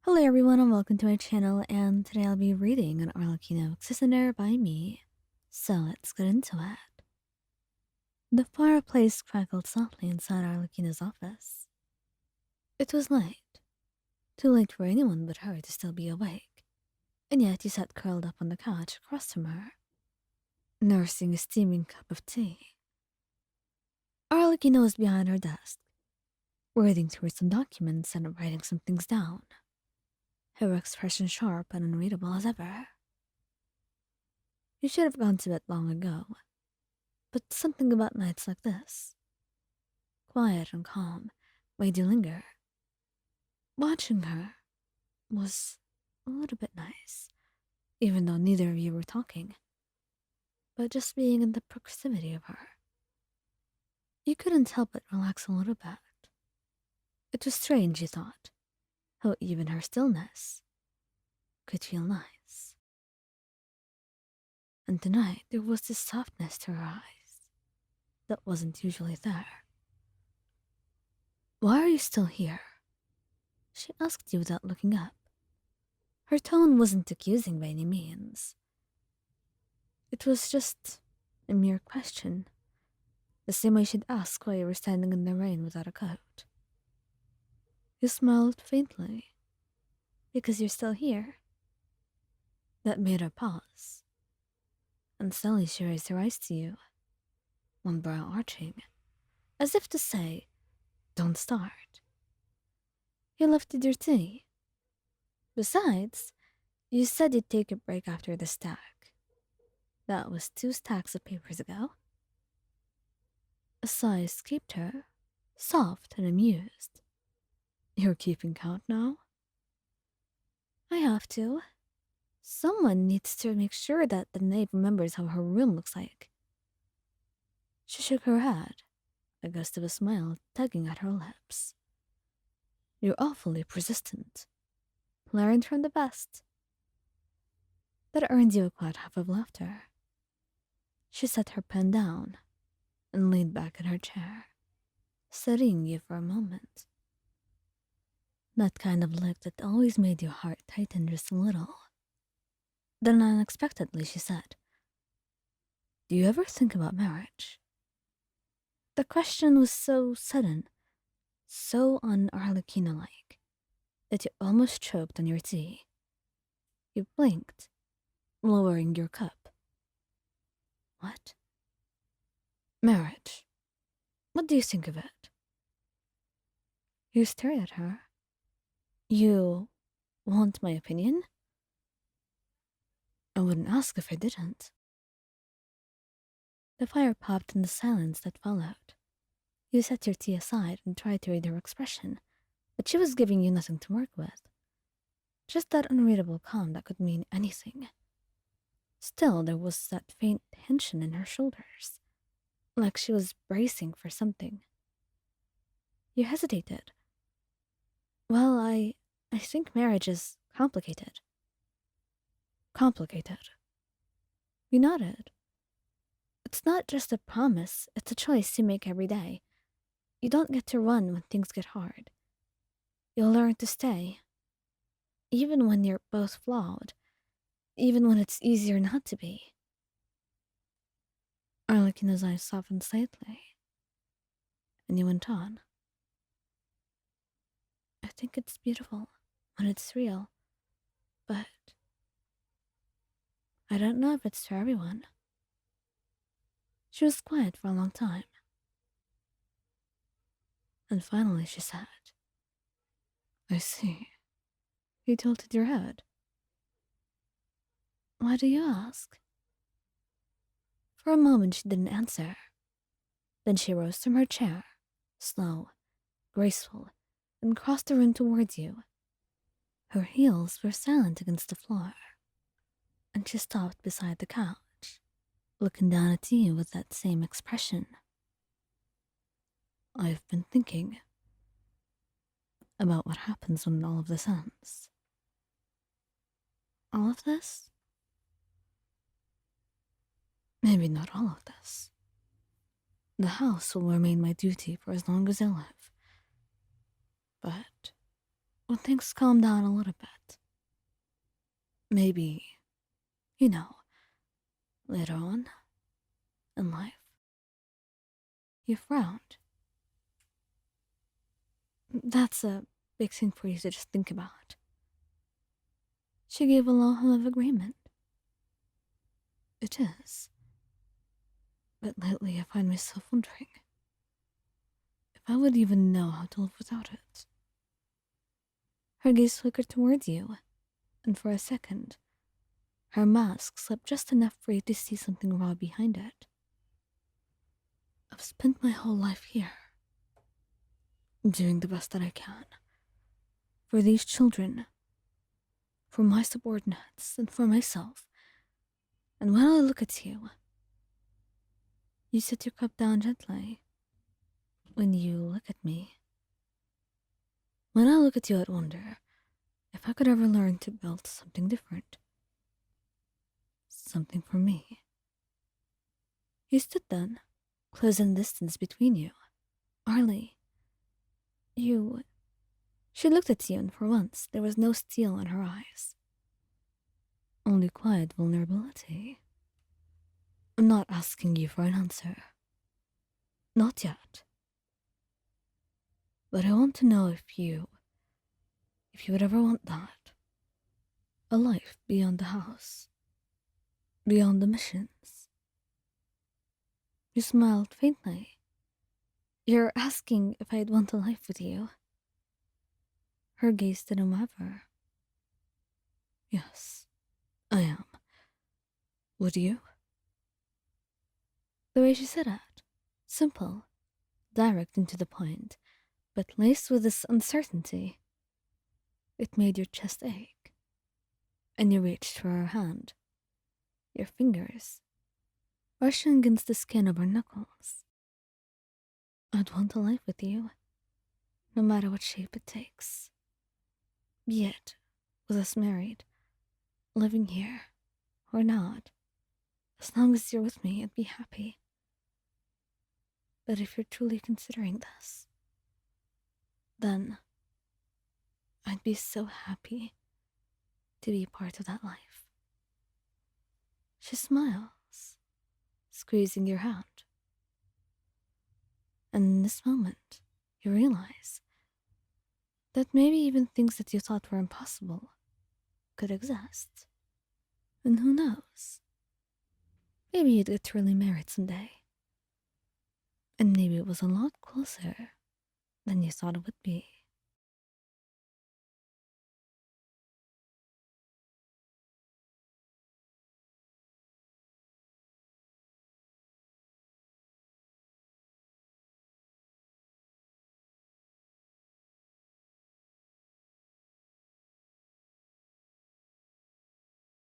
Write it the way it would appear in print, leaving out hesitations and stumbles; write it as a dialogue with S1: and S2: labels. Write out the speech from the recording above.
S1: Hello everyone and welcome to my channel, and today I'll be reading an Arlecchino Listener by me. So let's get into it. The fireplace crackled softly inside Arlecchino's office. It was late. Too late for anyone but her to still be awake, and yet he sat curled up on the couch across from her, nursing a steaming cup of tea. Arlecchino was behind her desk, reading through some documents and writing some things down, her expression sharp and unreadable as ever. You should have gone to bed long ago, but something about nights like this, quiet and calm, made you linger. Watching her was a little bit nice, even though neither of you were talking, but just being in the proximity of her. You couldn't help but relax a little bit. It was strange, you thought, how even her stillness could feel nice. And tonight there was this softness to her eyes that wasn't usually there. "Why are you still here?" she asked you without looking up. Her tone wasn't accusing by any means. It was just a mere question, the same way she'd ask why you were standing in the rain without a coat. You smiled faintly. "Because you're still here." That made her pause, and slowly she raised her eyes to you, one brow arching, as if to say, "Don't start." You lifted your tea. "Besides, you said you'd take a break after the stack. That was 2 stacks of papers ago." A sigh escaped her, soft and amused. "You're keeping count now?" "I have to. Someone needs to make sure that the maid remembers how her room looks like." She shook her head, a gust of a smile tugging at her lips. "You're awfully persistent. Learned from the best." That earned you a quiet half of laughter. She set her pen down and leaned back in her chair, studying you for a moment. That kind of look that always made your heart tighten just a little. Then unexpectedly she said, "Do you ever think about marriage?" The question was so sudden, so un-Arlecchino-like, that you almost choked on your tea. You blinked, lowering your cup. "What?" "Marriage. What do you think of it?" You stared at her. "You want my opinion?" "I wouldn't ask if I didn't." The fire popped in the silence that followed. You set your tea aside and tried to read her expression, but she was giving you nothing to work with. Just that unreadable calm that could mean anything. Still, there was that faint tension in her shoulders, like she was bracing for something. You hesitated. "Well, I think marriage is complicated." "Complicated?" You nodded. "It's not just a promise, it's a choice you make every day. You don't get to run when things get hard. You'll learn to stay, even when you're both flawed, even when it's easier not to be." Arlecchino's eyes softened slightly, and you went on. "I think it's beautiful when it's real, but I don't know if it's for everyone." She was quiet for a long time, and finally she said, "I see." You tilted your head. "Why do you ask?" For a moment she didn't answer. Then she rose from her chair, slow, graceful, and crossed the room towards you. Her heels were silent against the floor, and she stopped beside the couch, looking down at you with that same expression. "I've been thinking about what happens when all of this ends." "All of this?" "Maybe not all of this. The house will remain my duty for as long as I live. But when things calm down a little bit. Maybe, you know, later on in life, you frowned. That's a big thing for you to just think about. She gave a long hum of agreement. It is. But lately I find myself wondering if I would even know how to live without it. Her gaze flickered towards you, and for a second, her mask slipped just enough for you to see something raw behind it. I've spent my whole life here, doing the best that I can. For these children, for my subordinates, and for myself. And when I look at you, you set your cup down gently. When you look at me, when I look at you, I wonder if I could ever learn to build something different. Something for me. You stood then, closing the distance between you. Arlie, you... She looked at you, and for once there was no steel in her eyes. Only quiet vulnerability. I'm not asking you for an answer. Not yet. But I want to know if you would ever want that. A life beyond the house. Beyond the missions. You smiled faintly. You're asking if I'd want a life with you. Her gaze didn't waver. Yes, I am. Would you? The way she said it, simple, direct and to the point, but laced with this uncertainty. It made your chest ache. And you reached for her hand. Your fingers brushing against the skin of her knuckles. I'd want a life with you, no matter what shape it takes. Be it with us married, living here, or not. As long as you're with me, I'd be happy. But if you're truly considering this, then I'd be so happy to be part of that life. She smiles, squeezing your hand. And in this moment, you realize that maybe even things that you thought were impossible could exist. And who knows? Maybe you'd get really married someday. And maybe it was a lot closer than you thought it would be.